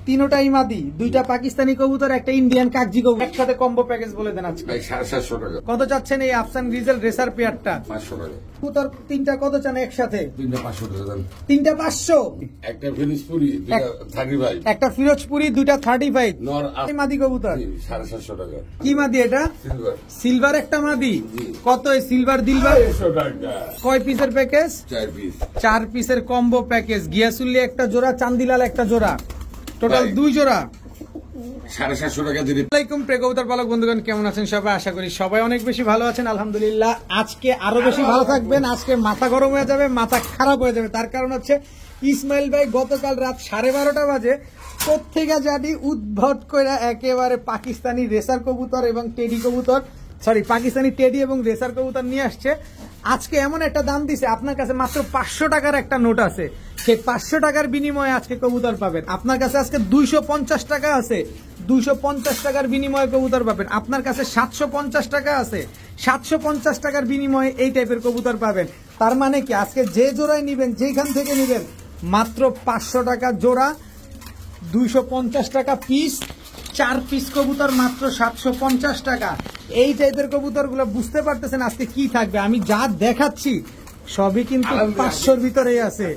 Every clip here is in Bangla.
তিনোটাই মাদি, দুইটা পাকিস্তানি কবুতর, একটা ইন্ডিয়ান কাগজি কবুতর, একসাথে কম্বো প্যাকেজ বলে দেন আজকে। 750 টাকা। কত চাচ্ছেন এই আফসান গ্রিজেল রেসার পেয়ারটা? 500 টাকা। কবুতর তিনটা কত চান একসাথে? তিনটা 500 টাকা। তিনটা 500। একটা ফিরোজপুরি, দুইটা 35। একটা ফিরোজপুরি, দুইটা 35। নর মাদি কবুতর 750 টাকা। কি মাদি এটা? সিলভার। সিলভার একটা মাদি। কত এই সিলভার দিলবার? 100 টাকা। কয় পিসের প্যাকেজ? 4 পিস। 4 পিসের কম্বো প্যাকেজ। গিয়াসুল্লি একটা জোড়া, চান্দিলাল একটা জোড়া, টোটাল 2 জোড়া। 750 টাকা দিলে। আসসালামাইকুম প্রিয় কবুতর পালক বন্ধুগণ, কেমন আছেন সবাই? আশা করি সবাই অনেক বেশি ভালো আছেন, আলহামদুলিল্লাহ। আজকে আরো বেশি ভালো থাকবেন। আজকে মাথা গরম হয়ে যাবে, মাথা খারাপ হয়ে যাবে। তার কারণ হচ্ছে ইসমাইল ভাই গতকাল রাত 12:30 বাজে কোত্থেকে জানি উদ্ভট করে একেবারে পাকিস্তানি রেসার কবুতর এবং টেডি কবুতর, সরি পাকিস্তানি টেডি এবং রেসার কবুতর নিয়ে আসছে। আজকে এমন একটা দাম দিছে, আপনার কাছে মাত্র 500 টাকার একটা নোট আছে, সেই 500 টাকার বিনিময়ে আজকে কবুতর পাবেন। আপনার কাছে আজকে 250 টাকা আছে, 250 টাকার বিনিময়ে কবুতর পাবেন। আপনার কাছে 750 টাকা আছে, 750 টাকার বিনিময়ে এই টাইপের কবুতর পাবেন। তার মানে কি আজকে যে জোড়ায় নিবেন, যেখান থেকে নিবেন, মাত্র 500 টাকা জোড়া, 250 টাকা পিস, 4 পিস কবুতর মাত্র 750 টাকা। এই টাইপের কবুতরগুলো বুঝতে পারতেছেন আজকে কি থাকবে। আমি যা দেখাচ্ছি সবই কিন্তু 500-র ভিতরেই আছে।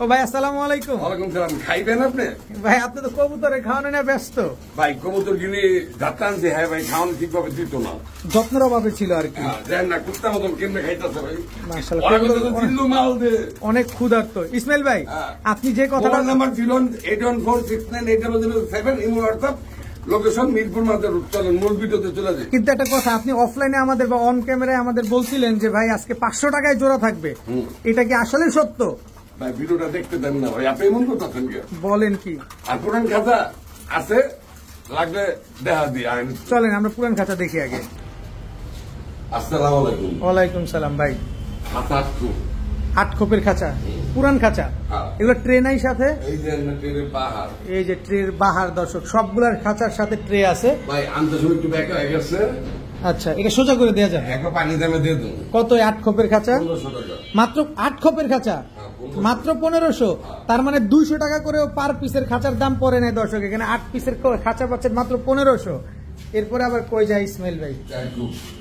ও ভাই আসসালামু আলাইকুম। ওয়ালাইকুম সালাম। খাইবেন আপনি? ভাই আপনি তো কবুতরে খাওয়ানো নিয়ে ব্যস্ত। ভাই কবুতর কিনে যাত্রা আনছে, হ্যাঁ ভাই খাওয়ানো ঠিকভাবে দিত না, যত্নের অভাবে ছিল আর কি। দেন না কুত্তা মতন কেমনে খাইতেছে ভাই। মাশাআল্লাহ অনেক ক্ষুধার্ত। ইসমাইল ভাই আপনি যে কথাটা, number 081469877 imo WhatsApp, location Mirpur মাজার। চলেন মূল ভিডিওতে চলে যাই। কিন্তু একটা কথা, আপনি অফলাইনে আমাদের বা অন ক্যামেরায় আমাদের বলছিলেন যে ভাই আজকে 500 টাকায় জোড়া থাকবে, এটা কি আসলে সত্য? ভাই ভিডিওটা দেখতে দেন না ভাই, আপনি এমন করতেছেন কি? বলেন কি? আর পুরান খাতা আছে, লাগলে দেখা দিই। চলেন আমরা পুরান খাতা দেখি আগে। আসসালামু আলাইকুম। ওয়ালাইকুম সালাম। ভাই খাতা 8 খোপের খাঁচা, পুরান খাঁচা, এগুলো ট্রে নাই সাথে? এই যে ট্রের বাহার, এই যে ট্রের বাহার দর্শক, সবগুলার খাঁচার সাথে ট্রে আছে। ভাই আনতে সময় একটু ব্যাক হয়ে গেছে। আচ্ছা এটা সোজা করে দেওয়া যাবে? একবার পানি দামে দিয়ে দেবো। কত 8 খোপের খাঁচা? 1500 টাকা মাত্র। 8 খোপের খাঁচা মাত্র 1500। তার মানে 200 টাকা করেও পার পিসের খাঁচার দাম পড়ে নেয় দর্শক। এখানে 8 পিসের খাঁচা পাচ্ছেন মাত্র 1500। এরপরে আবার কই যায় ইসমাইল ভাই?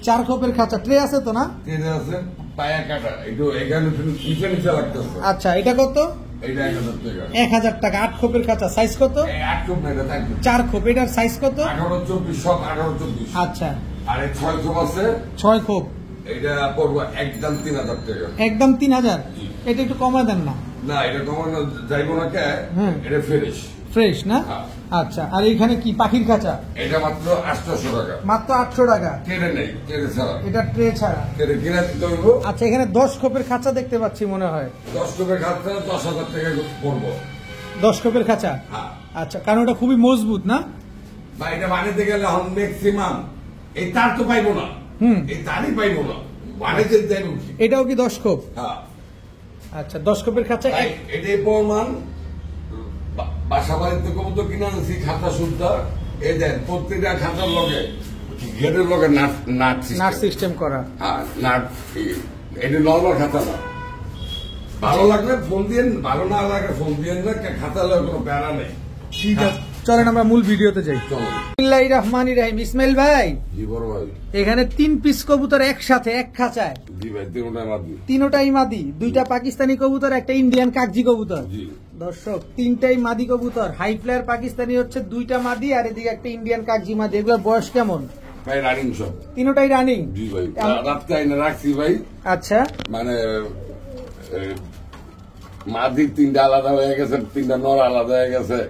4 খোপের খাঁচা, ট্রে আছে তো না? ট্রে আছে, পায়া কাটা, একটু এখানে নিচে নিচে লাগতেছে। আচ্ছা এটা কত? এটা 1000 টাকা। 1000 টাকা। 8 খোপের খাঁচা, সাইজ কত? 8 খোপ না, এটা থাকবে 4 খোপ, এটার সাইজ কত? 18-24, সব 18-24। আচ্ছা আর 6 খোপ আছে, 6 খোপ, এটা পড়বো একদম 3000 টাকা। একদম 3000। এটা একটু কমায় দেন না? না এটা কমানো যাইবো না, কে এটা ফ্রেশ ফ্রেশ না? আচ্ছা আর এইখানে কি পাখির খাঁচা? এটা মাত্র 800 টাকা। মাত্র 800 টাকা। কেটে নেই, কেটে ছাড়া, এটা ট্রে ছাড়া। কেটে কিনে দিতে হইব। আচ্ছা এখানে 10 খোপের খাঁচা দেখতে পাচ্ছি মনে হয়। 10 খোপের খাঁচা 10,000 টাকা পড়বো। 10 খোপের খাঁচা? আচ্ছা কারণ ওটা খুবই মজবুত না? বা এটা বানাতে গেলে এখন ম্যাক্সিমাম এই তার তো পাইবো না, এই তারই পাইবো না, বানাতে যাইবো কি? এটাও কি 10 খোপ? হ্যাঁ। আচ্ছা 10 খোপের খাঁচা। এটাই প্রমাণ। বাসা বাড়িতে কবুতর কিনে আনছি খাতা সুদ্ধা, এই দেন প্রত্যেকটা খাতার লগে গেটের লগে নাট সিস্টেম করা। হ্যাঁ নাট, এটা নর্মাল খাতা না। ভালো লাগলে ফোন দিয়ে, ভালো না লাগলে ফোন দিয়ে না, খাতা লগে কোনো প্যারা নেই। ঠিক আছে চলেন আমরা মূল ভিডিওতে যাই। বিসমিল্লাহির রহমানির রহিম। ইসমাইল ভাই জি বড় ভাই, এখানে 3 পিস কবুতর একসাথে এক খাঁচায়? জি ভাই তিনটাই মাদি। তিনটাই মাদি, 2টা পাকিস্তানি কবুতর, একটা ইন্ডিয়ান কাগজি কবুতর। জি দর্শক 3টাই মাদি কবুতর। হাই ফ্লায়ার পাকিস্তানি হচ্ছে 2টা মাদি, আর এদিকে একটা ইন্ডিয়ান কাগজি মাদি। এগুলোর বয়স কেমন? ভাই রানিং সব, তিনটাই রানিং? জি ভাই রাত্রে আইনা রাখছি ভাই। আচ্ছা মানে মাদি 3টা আলাদা হয়ে গেছে, 3টা নর আলাদা হয়ে গেছে,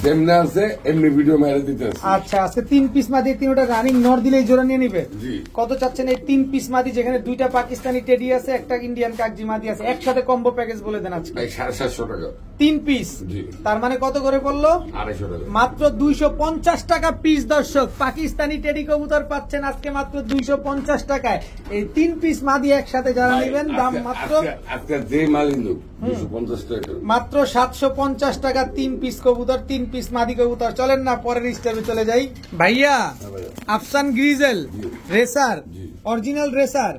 যেমনি আছে এমনি ভিডিও মেরে দিতে। আচ্ছা আজকে 3 পিস মাদি, 3টা রানিং নর দিলেই জোড়া নিয়ে নিবে? জি। কত চাচ্ছেন এই 3 পিস মাদি, যেখানে 2টা পাকিস্তানি টেডি আছে, একটা ইন্ডিয়ান কাগজি মাদি আছে, একসাথে কম্বো প্যাকেজ বলে দেন আজকে? 750 টাকা 3 পিস। জি। তার মানে কত করে পড়লো? 250 টাকা। মাত্র 250 টাকা পিস দর্শক। পাকিস্তানি টেডি কবুতর পাচ্ছেন আজকে মাত্র 250 টাকায়। এই 3 পিস মাদি একসাথে যারা নেবেন দাম মাত্র আজকে যে মালিক 250 টাকা, মাত্র 750 টাকা 3 পিস কবুতর, 3 পিস মাদি কবুতর। চলেন না পরের স্টেপে চলে যাই। ভাইয়া Afsan grizzle racer, original racer,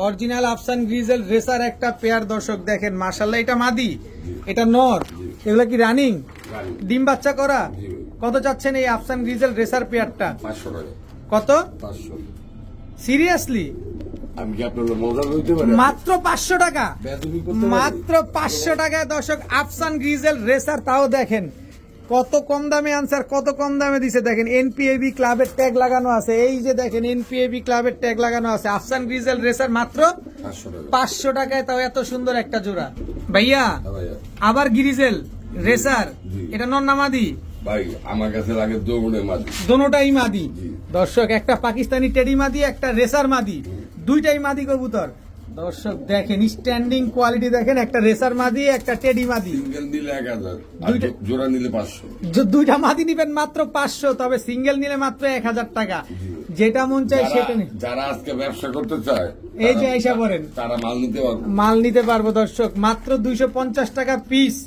original Afsan grizzle racer একটা পেয়ার দর্শক দেখেন, মাশাআল্লাহ। এটা মাদি, এটা নর, এগুলা কি রানিং রানিং। ডিম বাচ্চা করা? জি। কত চাচ্ছেন এই আফসান গ্রিজেল রেসার পেয়ারটা? 500 টাকা। কত? 500। সিরিয়াসলি? আমি কি আপনার মজা বলতে পারি? মাত্র 500 টাকা? বেয়াদবি করতে পারি? মাত্র 500 টাকায় দর্শক আফসান গ্রিজেল রেসার, তাও দেখেন কত কম দামে আনসার, কত কম দামে দিছে। দেখেন এনপিএবি ক্লাবের ট্যাগ লাগানো আছে, এই যে দেখেন এনপিএবি ক্লাবের ট্যাগ লাগানো আছে। আফসান গ্রিজেল রেসার মাত্র 500 টাকা। 500 টাকায়, তাও এত সুন্দর একটা জোড়া। ভাইয়া হ্যাঁ ভাইয়া। আবার গ্রিজেল রেসার, জি। এটা নর না মাদি? ভাই আমার কাছে লাগে দৌড়ে মাঝে। দোনোটাই মাদি। জি। দর্শক একটা পাকিস্তানি টেডি মাদি, একটা রেসার মাদি, দুইটাই মাদি কবুতর। দর্শক দেখেন স্ট্যান্ডিং কোয়ালিটি দেখেন, একটা রেসার মাদি, একটা টেডি মাদি। সিঙ্গেল নিলে 1000 আর দুইটা- জোড়া নিলে 500। দুইটা মাদি নিবেন মাত্র 500, তবে সিঙ্গেল নিলে মাত্র 1000 টাকা। যেটা মন চায় যারা- সেটা নিন। যারা আজকে ব্যবসা করতে চায় এই যে তারা- আইসা পড়েন, তারা মাল নিতে পারবে। মাল নিতে পারবো দর্শক, মাত্র 250 টাকা পিস।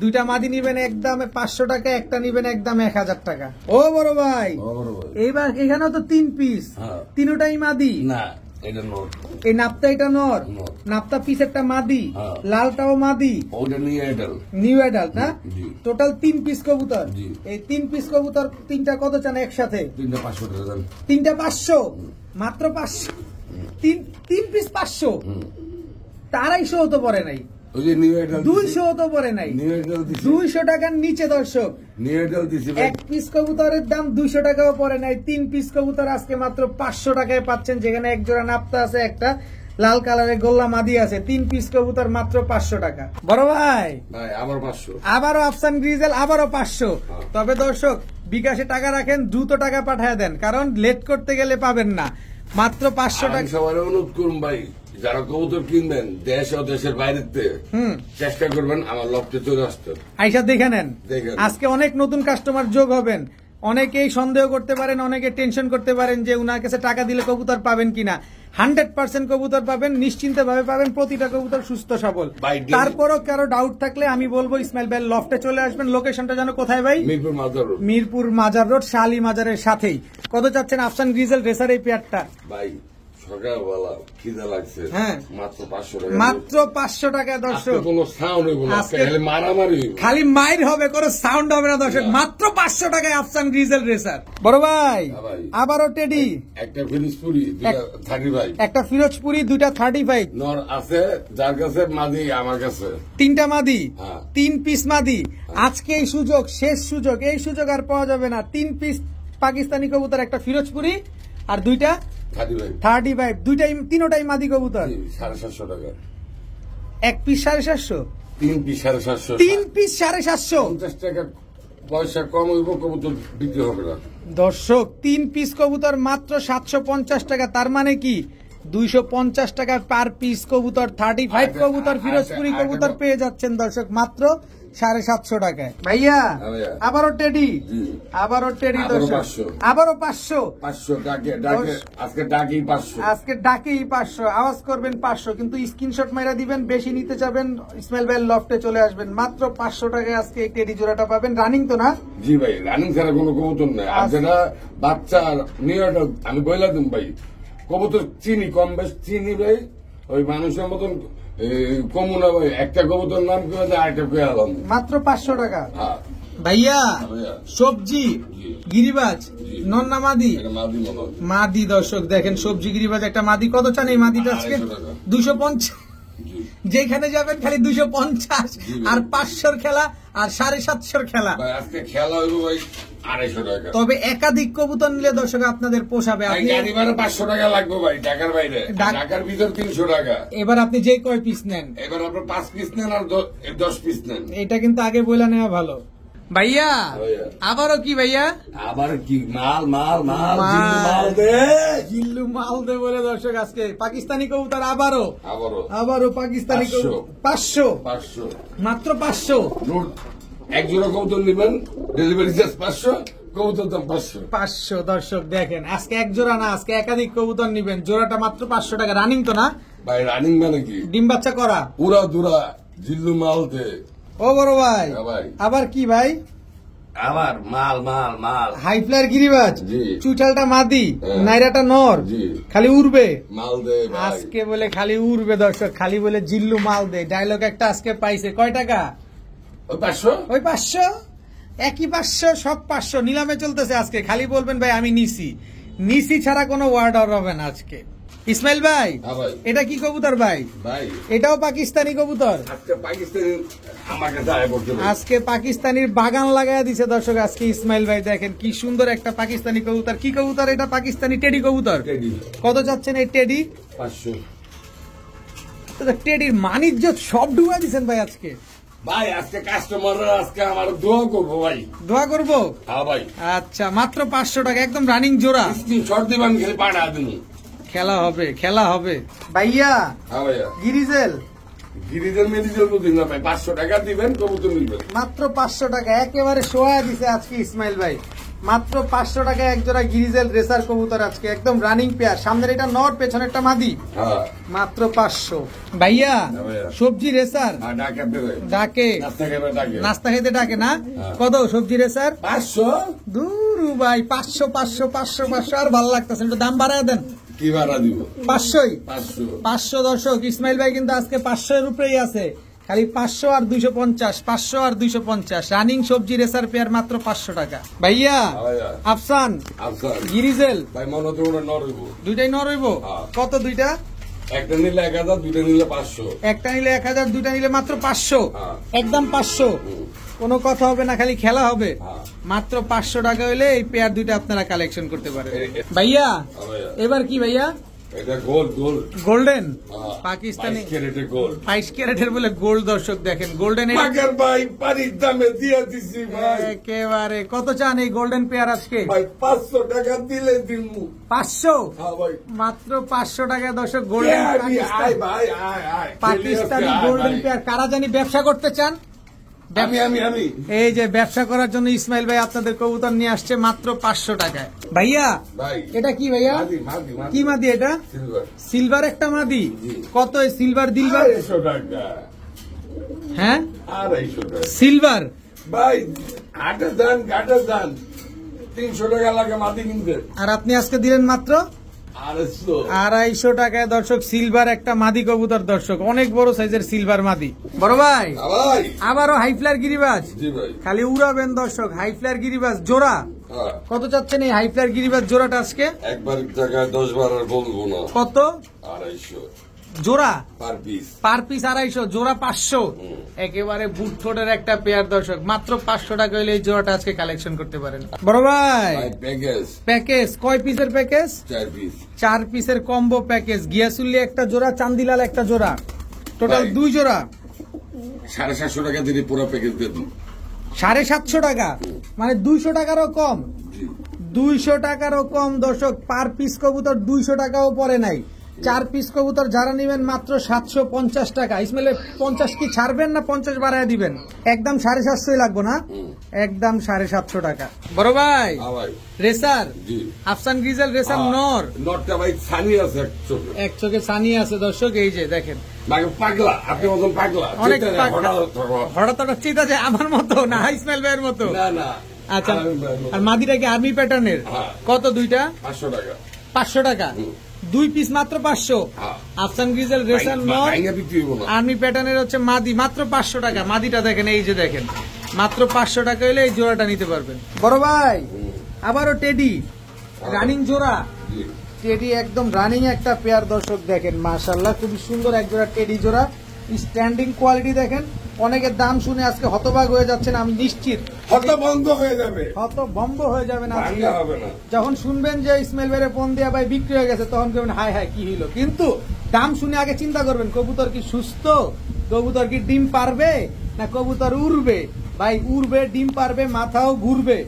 দুইটা মাদি নিবেন একদম 500 টাকা, একটা নিবেন একদম 1000 টাকা। ও বড় ভাই, বড় ভাই। এইবার এখানেও তো 3 পিস, হ্যাঁ। তিনটাই মাদি। না এটা নোট। এই নাপতা এটা নর, নর। নাপতা পিস একটা মাদি, হ্যাঁ। লালটাও মাদি, ওটা নিয়ে এটাল। নিউ অ্যাডাল্ট না? জি। টোটাল 3 পিস কবুতর। জি। এই 3 পিস কবুতর তিনটা কত চান একসাথে? 500 টাকা দেন। তিনটা 500, মাত্র 500। তিন পিস 500, তারাই শো তো পড়ে নাই, ওই যে নিউ এটাল 200 তো পড়ে নাই। নিউ এটাল দিছি। 200 টাকার নিচে দর্শক, নিউ এটাল দিছি ভাই। এক পিস কবুতরের দাম 200 টাকাও পড়ে নাই। 3 পিস কবুতর আজকে মাত্র 500 টাকায় পাচ্ছেন, যেখানে এক জোড়া নাপতা আছে, একটা লাল কালারের গোল্লা মাদি আছে। 3 পিস কবুতর মাত্র 500 টাকা। বড় ভাই ভাই আবার 500। আবারও আফসান গ্রিজেল, আবারও 500। তবে দর্শক বিকাশে টাকা রাখেন, দ্রুত টাকা পাঠায় দেন, কারণ লেট করতে গেলে পাবেন না। মাত্র 500 আমি টাকা। সবার অনুরোধ করুন ভাই, যারা কবুতর কিনবেন দেশ ও দেশের বাইরে চেষ্টা করবেন আমার লক্ষ্যে চলে আসতে। আইসা দেখে নেন। দেখে নেন। আজকে অনেক নতুন কাস্টমার যোগ হবেন। অনেকেই সন্দেহ করতে পারেন, অনেকে টেনশন করতে পারেন যে উনার কাছে টাকা দিলে কবুতর পাবেন কিনা। 100% কবুতর পাবেন, নিশ্চিন্তে ভাবে পাবেন, প্রতিটা কবুতর সুস্থ সবল। ভাই, তারপরও কারো ডাউট থাকলে আমি বলবো ইসমাইল ভাই লফটে চলে আসবেন। লোকেশনটা জানো কোথায় ভাই? মিরপুর মাজার রোড। মিরপুর মাজার রোড, শালি মাজারের সাথেই। কত চাচ্ছেন আফসান গ্রিজেল রেসার এই পেয়ারটা? ভাই সকালবেলা খিদা লাগছে। হ্যাঁ। মাত্র 500 টাকা। মাত্র 500 টাকা আজকে দর্শক। কোনো সাউন্ড হইব না, আজকে আজকে- খালি মারামারি হইব। খালি মাইর হবে, কোনো সাউন্ড হবে না দর্শক। মাত্র 500 টাকায় আফসান গ্রিজেল রেসার। বড় ভাই হ্যাঁ ভাই। আবারও টেডি, একটা ফিনিশপুরি, দুটা 35। একটা ফিরোজপুরি, দুইটা 35, নর আছে যার কাছে মাদি আমার কাছে। তিনটা মাদি, হ্যাঁ। 3 পিস মাদি। আজকে এই সুযোগ, শেষ সুযোগ, এই সুযোগ আর পাওয়া যাবে না। 3 পিস পাকিস্তানি কবুতর, একটা ফিরোজপুরি আর দুইটা 35। 35, দুইটাই তিনোটাই মাদি কবুতর। 750 টাকা। এক পিস 750, 3 পিস 750। 3 পিস 750। 50 টাকা পয়সা কম হইব, কবুতর বিক্রি হবে না। দর্শক 3 পিস কবুতর মাত্র 750 টাকা, তার মানে কি 250 টাকা পার পিস কবুতর। 35 কবুতর ফিরোজপুরি কবুতর পেয়ে যাচ্ছেন দর্শক মাত্র 750 টাকায়। ভাইয়া হ্যাঁ ভাইয়া। আবারও টেডি, জি। আবারও টেডি আবারও দর্শক, 500। আবারও 500। 500 ডাকে ডাকে আজকে ডাকি 500। আজকে ডাকেই 500, আওয়াজ করবেন 500, কিন্তু স্ক্রিনশট মাইরা দিবেন। বেশি নিতে যাবেন ইসমাইল ভাই লফটে চলে আসবেন। মাত্র 500 টাকায় আজকে এই টেডি জোড়াটা পাবেন। রানিং তো না? জি ভাই, রানিং ছাড়া কোনো কবুতর নেই। আর যেটা বাচ্চা নিয়ে আমি বইলা দিন ভাই, কবুতর চিনি কম বেশ চিনি ভাই, ওই মানুষের মতন কমু না ভাই। একটা কবুতর নাম কেউ আরেকটা পেয়ে আলাম। মাত্র 500 টাকা। হ্যাঁ ভাইয়া ভাইয়া। সবজি জি। গিরিবাজ, জি। নন্না মাদি, এটা মাদি মনে হয়। মাদি দর্শক দেখেন সবজি গিরিবাজ একটা মাদি। কত চান এই মাদিটা আজকে? 250 টাকা। 250। জি। যেখানে যাবেন খালি 250 জি। আর 500 খেলা আর 750 খেলা। ভাই আজকে খেলা হইব ভাই 250 টাকা। তবে একাধিক কবুতর নিলে দর্শক আপনাদের পোষাবে। ভাই আপনি গাড়ি ভাড়া 500 টাকা লাগবে ভাই ঢাকার বাইরে। ঢাক- ঢাকার ভিতর 300 টাকা। এবার আপনি যে কয় পিস নেন, এবার আপনার 5 পিস নেন আর 10 পিস নেন। এটা কিন্তু আগে বলে নেওয়া ভালো। ভাইয়া ভাইয়া। আবারও কি ভাইয়া? আবার কি মাল মাল মাল মাল। জিন্দু মাল দে। জিল্লু মাল দে বলে দর্শক আজকে পাকিস্তানি কবুতর আবারও আবারও পাকিস্তানি 500 500, 500 মাত্র 500। নোট। এক জোড়া কবুতর নেবেন, ডেলিভারি চার্জ 500, কবুতর দাম 500। 500 দর্শক দেখেন, আজকে এক জোড়া না, আজকে একাধিক কবুতর নিবেন। জোড়াটা মাত্র 500 টাকা। রানিং তো না? ভাই রানিং মানে কি? ডিম বাচ্চা করা। পুরা দুরা জিল্লু মাল দে। ও বড় ভাই হ্যাঁ ভাই। আবার কি ভাই? আবার মাল মাল মাল হাই ফ্লায়ার গিরিবাজ, জি। চুইঠালটা মাদি, হ্যাঁ। নাইরাটা নর, জি। খালি উড়বে মাল দে ভাই। আজকে বলে, খালি উড়বে দর্শক, খালি বলে জিল্লু মাল দে। ডায়লগ একটা আজকে পাইছে। কয় টাকা? ওই 500 ওই 500 একই 500 সব 500 নিলামে চলতেছে আজকে। খালি বলবেন ভাই আমি নিছি ছাড়া কোনো ওয়ার্ডার হবে না আজকে। ইসমাইল ভাই হ্যাঁ ভাই। এটা কি কবুতর ভাই? ভাই এটাও পাকিস্তানি কবুতর। আজকে পাকিস্তানি আমার কাছে আয় করতে হবে। আজকে পাকিস্তানির বাগান লাগায় দিছে দর্শক আজকে ইসমাইল ভাই। দেখেন কি সুন্দর একটা পাকিস্তানি কবুতর। কি কবুতর এটা? পাকিস্তানি টেডি কবুতর। টেডি কত চাচ্ছেন এই টেডি? 500। টেডির মানিজ্জত সব ডুবা দিছেন ভাই আজকে। ভাই আজকে কাস্টমাররা আজকে আমার দোয়া করবো ভাই। দোয়া করবো? হ্যাঁ ভাই। আচ্ছা মাত্র 500 টাকা একদম রানিং জোড়া। স্ক্রিনশট দিবেন খালি পাঠা দিন। খেলা হবে ভাইয়া। হ্যাঁ ভাইয়া। গিরিজেল গিরিজেল মেডিজেল তো দিন না ভাই, 500 টাকা দিবেন কবুতর নিবেন। মাত্র 500 টাকা একেবারে সোয়া দিছে আজকে ইসমাইল ভাই। মাত্র 500 টাকা এক জোড়া গিরিজেল রেসার কবুতর আজকে একদম রানিং পেয়ার। সামনের এটা নর, পেছনেরটা মাদি। হ্যাঁ মাত্র 500। ভাইয়া ভাইয়া। সবজি রেসার ডাকে আপনি ভাই। ডাকে, নাস্তা খাবে ডাকে। নাস্তা খেতে ডাকে না? হ্যাঁ। কত সবজি রেসার? 500 দূর ভাই, 500 আর ভালো লাগতেছে, একটু দাম বাড়ায় দেন। কি ভাড়া দিব? 500ই। 500। 500 দর্শক ইসমাইল ভাই কিন্তু আজকে 500 এর উপরেই আছে। খালি 500 আর 250, 500 আর 250 রানিং সবজি রেসার পেয়ার মাত্র 500 টাকা। ভাইয়া ভাইয়া। আফসান আচ্ছা গিরিজেল ভাই মনে তো ওটা নর হইব। দুইটাই নর হইব? হ্যাঁ। কত দুইটা? একটা নিলে 1000, দুইটা নিলে 500। একটা নিলে 1000, দুইটা নিলে মাত্র 500। হ্যাঁ। একদম 500, কোনো কথা হবে না, খালি খেলা হবে। হ্যাঁ। মাত্র 500 টাকা হইলে এই পেয়ার দুইটা আপনারা কালেকশন করতে পারেন। ভাইয়া। ভাইয়া ভাইয়া। এবার কি ভাইয়া? এটা গোল্ড গোল্ডেন হ্যাঁ। পাকিস্তানি 22 ক্যারেটের গোল্ড। 22 ক্যারেটের বলে গোল্ড দর্শক দেখেন। গোল্ডেন মাগার ভাই পানির দামে দিয়ে দিছি ভাই। একেবারে কত চান এই গোল্ডেন পেয়ার আজকে? ভাই 500 টাকা দিলে দিমু। 500 হ্যাঁ ভাই। মাত্র 500 টাকা দর্শক গোল্ডেন আয় ভাই আয়। Pakistani golden pair. কারা জানি ব্যবসা করতে চান? আমি এই যে ব্যবসা করার জন্য ইসমাইল ভাই আপনাদের কবুতর নিয়ে আসছে মাত্র 500 টাকায়। ভাইয়া ভাই। এটা কি ভাইয়া? মাদি কি মাদি এটা? সিলভার। সিলভার একটা মাদি। জি। কত এই সিলভার দিলবার? 250 টাকা। হ্যাঁ 250 টাকা। সিলভার। ভাই গাটা দান 300 টাকা লাগে মাটি কিনতে। আর আপনি আজকে দিলেন মাত্র 250 টাকায় দর্শক সিলভার একটা মাদি কবুতর দর্শক। অনেক বড় সাইজের সিলভার মাদি। বড় ভাই ভাই। আবারও হাইফ্লার গিরিবাজ। জি ভাই। খালি উড়াবেন দর্শক। হাইফ্লার গিরিবাজ জোড়া হ্যাঁ। কত চাচ্ছেন এই হাইফ্লার গিরিবাজ জোড়াটা আজকে? একবার টাকায় 10 বার আর বলবো না। কত 250 জোড়া? Per piece. পার পিস 250, জোড়া 500। একেবারে বুট ঠোঁটের একটা পেয়ার দর্শক। মাত্র 500 টাকা হইলে এই জোড়াটা আজকে কালেকশন করতে পারেন। বড় ভাই ভাই প্যাকেজ প্যাকেজ কয় পিসের প্যাকেজ? 4 পিস। 4 পিসের কম্বো প্যাকেজ। গিয়াসুল্লি একটা জোড়া, চান্দিলাল একটা জোড়া, টোটাল ভাই। 2 জোড়া। 750 টাকা দিলে পুরো প্যাকেজ দিয়ে দিন। 750 টাকা মানে 200 টাকারও কম। জি। 200 টাকারও কম দর্শক। পার পিস কবুতর 200 টাকাও পরে নাই। 4 পিস কবুতর যারা নিবেন মাত্র 750 টাকা। ইসমাইল 50 কি ছাড়বেন না 50 বাড়ায় দিবেন? একদম 750 লাগবে না? একদম 750 টাকা। বড় ভাই হ্যাঁ ভাই। রেসার জি। আফসান গ্রিজেল রেসার নর। নটটা ভাই ছানি আছে এক চোখে। এক চোখে সানি আছে দর্শক। এই যে দেখেন ভাই পাগলা, আপনি মতন পাগলা। অনেক চিন্তা নেই, হঠাৎ চিন্তা যে আমার মতো না, ইসমাইল ভাইয়ের মতো। না না। আচ্ছা আর মাদিটা কি আর্মি প্যাটার্নের? হ্যাঁ। কত দুইটা? 500 টাকা। 500 টাকা। 2 পিস মাত্র 500। হ্যাঁ। আফসান গ্রিজেল রেসার নর ভাইঙ্গা বিক্রি হইব না। আর্মি প্যাটার্নের হচ্ছে মাদি মাত্র 500 টাকা। মাদিটা দেখেন, এই যে দেখেন মাত্র 500 টাকা হলে এই জোড়াটা নিতে পারবেন। বড় ভাই আবারও টেডি রানিং জোড়া। জি। টেডি একদম রানিং একটা পেয়ার দর্শক দেখেন। মাশাআল্লাহ খুবই সুন্দর এক জোড়া টেডি জোড়া। স্ট্যান্ডিং কোয়ালিটি দেখেন। অনেকের দাম শুনে আজকে হতবাক হয়ে যাচ্ছেন, আমি নিশ্চিত হত বন্ধ হয়ে যাবে। হতভম্ব হয়ে যাবেন আজকে। ভাঙ্গা হবে না। যখন শুনবেন যে ইসমাইল ভাইয়ের ফোন দিয়া ভাই বিক্রি হয়ে গেছে, তখন কেমন হাই হাই কি হইলো। কিন্তু দাম শুনে আগে চিন্তা করবেন কবুতর কি সুস্থ, কবুতর কি ডিম পারবে না কবুতর উড়বে। ভাই উড়বে, ডিম পারবে, মাথাও ঘুরবে।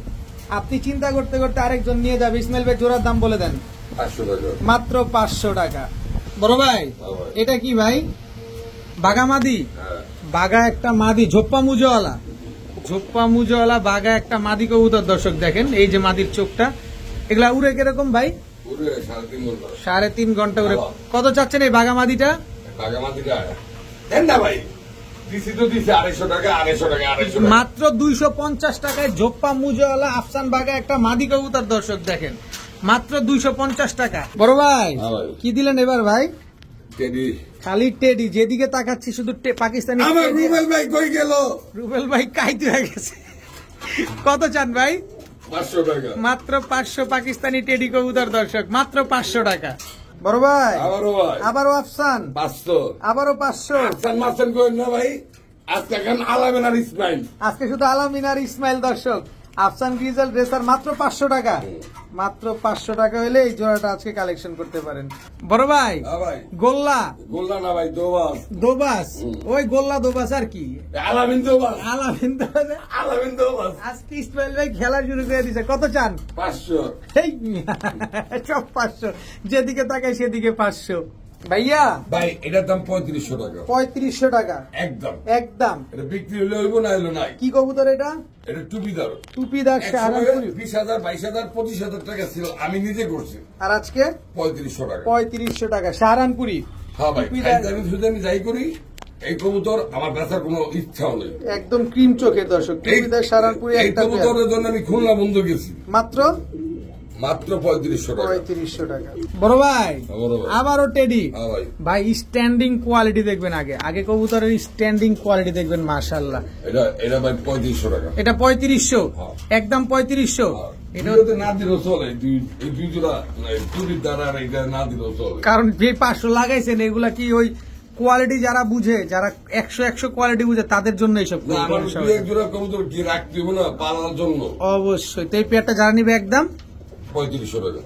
আপনি চিন্তা করতে করতে আরেকজন নিয়ে যাবে। ইসমাইল ভাই জোড়ার দাম বলে দেন। 500 টাকা। মাত্র 500 টাকা। বড় ভাই হ্যাঁ ভাই। এটা কি ভাই? বাগা মাদি। হ্যাঁ। বাগা একটা মাদি, ঝোপ্পা মুজোওয়ালা। ঝোপ্পা মুজোওয়ালা বাগা একটা মাদি কবুতর দর্শক দেখেন। এই যে মাদির চোখটা, এগুলা উড়ে কিরকম ভাই? পুরো 3.5 ঘন্টা। 3.5 ঘন্টা উড়ে। কত চাচ্ছেন এই বাগা মাদিটা? বাগামাতিটা দেন না ভাই। দিছি তো দিছি 250 টাকা 250 টাকা 250 টাকা। মাত্র 250 টাকায় ঝোপ্পা মুজোওয়ালা আফসান বাগা একটা মাদি কবুতর দর্শক দেখেন। মাত্র 250 টাকা। বড় ভাই হ্যাঁ ভাই। কি দিলেন এবার ভাই? টেডি খালি টেডি, যেদিকে তাকাচ্ছি শুধু পাকিস্তানি আমার টেডি। রুবেল ভাই কই গেল? রুবেল ভাই কাইতে হয়ে গেছে। কত চান ভাই? 500 টাকা। মাত্র 500 পাকিস্তানি টেডি কবুতর দর্শক, মাত্র 500 টাকা। বড় ভাই আবারও ভাই আবারও আফসান, 500। আবারও 500। আফসান মাসান করেন না ভাই, আজকে এখন আলামেন আর ইসমাইল। আজকে শুধু আলামিন আর ইসমাইল দর্শক। আফসান গ্রিজেল ড্রেসার মাত্র 500 টাকা। মাত্র 500 টাকা হলে এই জোড়াটা আজকে কালেকশন করতে পারেন। বড় ভাই হ্যাঁ ভাই, গোল্লা গোল্লা না ভাই, দোবাস। দোবাস, ওই গোল্লা দোবাস আর কি, আলামিন দোবাস, আলামিন দোবাস। আলামিন দোবাস। আজকে ইসমাইল ভাই খেলা শুরু করে দিছে। কত চান? 500। এই মিয়া, সব 500, যেদিকে তাকাই সেদিকে 500। ভাইয়া ভাই এটার দাম 3500 টাকা 3500 টাকা একদম। একদম। এটা বিক্রি হলে হইব, না হইলো নাই। কি কবুতর এটা? এটা টুপিদার। টুপিদার সাহারানপুরি। 20,000, 22,000, 25,000 টাকা ছিল, আমি নিজে করছি। আর আজকে 3500 টাকা। 3500 টাকা সাহারানপুরি। হ্যাঁ ভাই, টুপিদার। আমি শুধু আমি যাই করি, এই কবুতর আমার বেচার কোনো ইচ্ছাও নেই। একদম ক্রিম চোখের দর্শক, টুপিদার সাহারানপুরি এই একটা পেয়ার। কবুতরের জন্য আমি খুলনা বন্ধু গেছি, মাত্র মাত্র 3500 টাকা। 3500 টাকা। বড় ভাই বড় ভাই। আবারও টেডি। হ্যাঁ ভাই, ভাই স্ট্যান্ডিং কোয়ালিটি দেখবেন, আগে আগে কবুতরের স্ট্যান্ডিং কোয়ালিটি দেখবেন, মাশাআল্লাহ। এটা ভাই 3500 টাকা। এটা 3500, হ্যাঁ। একদম 3500। এটা ভিডিওতে না দিলেও চলে, এই দুই জোড়া টুপির দ্বারা আর এটা না দিলেও চলে। কারণ যে 500 লাগাইছেন এগুলা কি ওই কোয়ালিটি যারা বুঝে, যারা 100 কোয়ালিটি বুঝে তাদের জন্য এইসব না, আমার কবুতর। দুই এক জোড়া কবুতর কি রাখতে হবে না পালার জন্য। অবশ্যই। তো এই পেয়ারটা যারা নিবে একদম 3500 টাকা।